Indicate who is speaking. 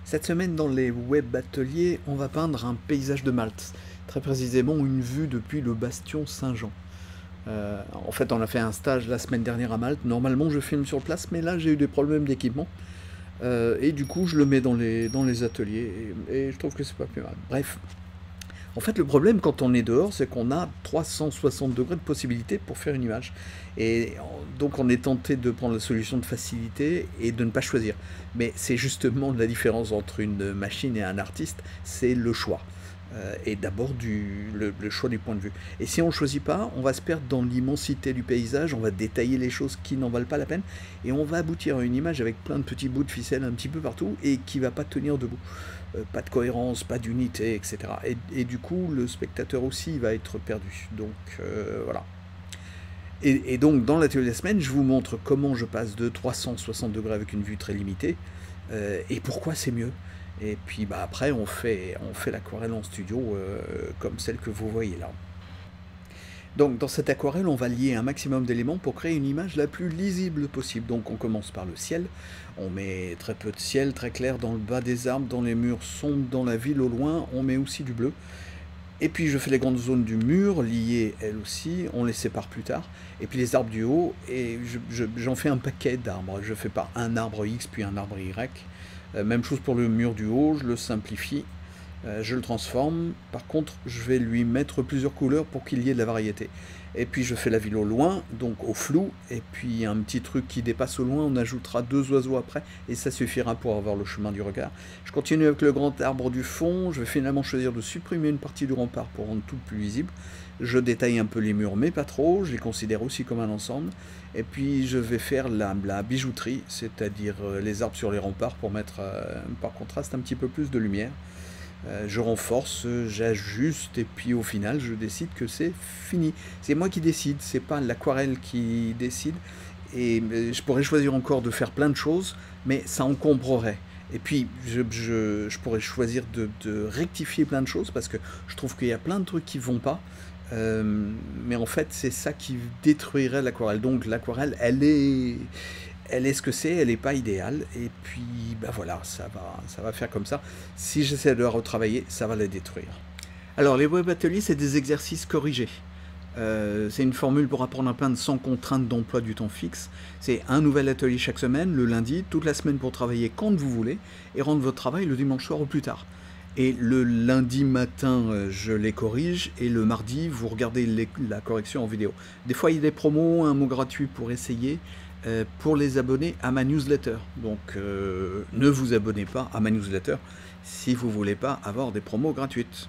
Speaker 1: Cette semaine, dans les web ateliers, on va peindre un paysage de Malte. Très précisément, une vue depuis le bastion Saint-Jean. En fait, on a fait un stage la semaine dernière à Malte. Normalement, je filme sur place, mais là, j'ai eu des problèmes d'équipement. Et du coup, je le mets dans les ateliers. Et je trouve que c'est pas plus mal. Bref. En fait, le problème quand on est dehors, c'est qu'on a 360 degrés de possibilités pour faire une image. Et donc, on est tenté de prendre la solution de facilité et de ne pas choisir. Mais c'est justement la différence entre une machine et un artiste, c'est le choix. Et d'abord le choix du point de vue. Et si on ne choisit pas, on va se perdre dans l'immensité du paysage, on va détailler les choses qui n'en valent pas la peine, et on va aboutir à une image avec plein de petits bouts de ficelle un petit peu partout, et qui ne va pas tenir debout. Pas de cohérence, pas d'unité, etc. Et du coup, le spectateur aussi va être perdu. Donc voilà. Et donc, dans l'atelier de la semaine, je vous montre comment je passe de 360 degrés avec une vue très limitée, et pourquoi c'est mieux. Et puis bah, après, on fait l'aquarelle en studio, comme celle que vous voyez là. Donc dans cette aquarelle, on va lier un maximum d'éléments pour créer une image la plus lisible possible. Donc on commence par le ciel, on met très peu de ciel, très clair dans le bas des arbres, dans les murs sombres, dans la ville au loin, on met aussi du bleu. Et puis je fais les grandes zones du mur, liées elles aussi, on les sépare plus tard. Et puis les arbres du haut, et j'en fais un paquet d'arbres. Je fais pas un arbre X puis un arbre Y. Même chose pour le mur du haut, je le simplifie, je le transforme. Par contre, je vais lui mettre plusieurs couleurs pour qu'il y ait de la variété. Et puis je fais la ville au loin, donc au flou, et puis un petit truc qui dépasse au loin, on ajoutera 2 oiseaux après, et ça suffira pour avoir le chemin du regard. Je continue avec le grand arbre du fond, je vais finalement choisir de supprimer une partie du rempart pour rendre tout plus visible. Je détaille un peu les murs, mais pas trop, je les considère aussi comme un ensemble. Et puis je vais faire la bijouterie, c'est-à-dire les arbres sur les remparts pour mettre par contraste un petit peu plus de lumière. Je renforce, j'ajuste, et puis au final je décide que c'est fini. C'est moi qui décide, c'est pas l'aquarelle qui décide. Et je pourrais choisir encore de faire plein de choses, mais ça encombrerait. Et puis je pourrais choisir de rectifier plein de choses, parce que je trouve qu'il y a plein de trucs qui vont pas. Mais en fait, c'est ça qui détruirait l'aquarelle. Donc l'aquarelle, elle est ce que c'est, elle n'est pas idéale, et puis ben voilà, ça va faire comme ça. Si j'essaie de la retravailler, ça va la détruire. Alors les web ateliers, c'est des exercices corrigés. C'est une formule pour apprendre à peindre sans contrainte d'emploi du temps fixe. C'est un nouvel atelier chaque semaine, le lundi, toute la semaine pour travailler quand vous voulez, et rendre votre travail le dimanche soir au plus tard. Et le lundi matin, je les corrige, et le mardi, vous regardez la correction en vidéo. Des fois, il y a des promos, un mot gratuit pour essayer, pour les abonnés à ma newsletter. Donc, ne vous abonnez pas à ma newsletter si vous ne voulez pas avoir des promos gratuites.